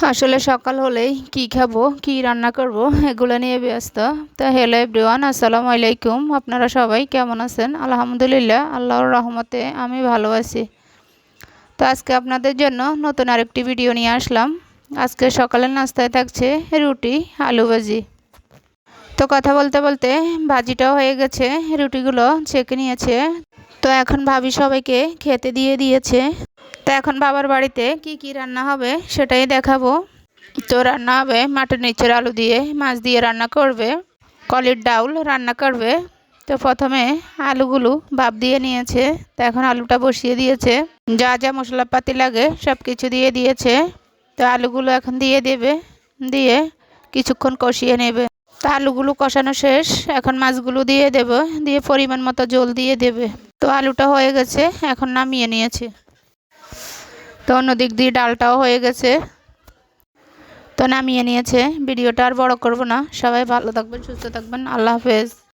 আসলে সকাল হলেই কি খাবো কি রান্না করব এগুলো নিয়ে ব্যস্ত। তো হ্যালো এভরিওয়ান, আসসালামু আলাইকুম। আপনারা সবাই কেমন আছেন? আলহামদুলিল্লাহ, আল্লাহর রহমতে আমি ভালো আছি। তো আজকে আপনাদের জন্য নতুন আরেকটি ভিডিও নিয়ে আসলাম। আজকে সকালের নাস্তায় থাকছে রুটি আলু ভাজি। তো কথা বলতে বলতে ভাজিটাও হয়ে গেছে, রুটিগুলো ছেঁকে নিয়েছে। তো এখন ভাবি সবাইকে খেতে দিয়ে দিয়েছে। তো এখন বাবার বাড়িতে কি কি রান্না হবে সেটাই দেখাবো। তো রান্না হবে মাটির নিচের আলু দিয়ে, মাছ দিয়ে রান্না করবে, কলির ডাউল রান্না করবে। তো প্রথমে আলুগুলো ভাপ দিয়ে নিয়েছে। তো এখন আলুটা বসিয়ে দিয়েছে, যা যা মশলাপাতি লাগে সব কিছু দিয়ে দিয়েছে। তো আলুগুলো এখন দিয়ে দেবে, দিয়ে কিছুক্ষণ কষিয়ে নেবে। তো আলুগুলো কষানো শেষ, এখন মাছগুলো দিয়ে দেবে, দিয়ে পরিমাণ মতো জল দিয়ে দেবে। তো আলুটা হয়ে গেছে, এখন নামিয়ে নিয়েছে। তো অন্যদিক দিয়ে ডালটাও হয়ে গেছে, তো নামিয়ে নিয়েছে। ভিডিওটা আর বড় করব না। সবাই ভালো থাকবেন, সুস্থ থাকবেন। আল্লাহ হাফেজ।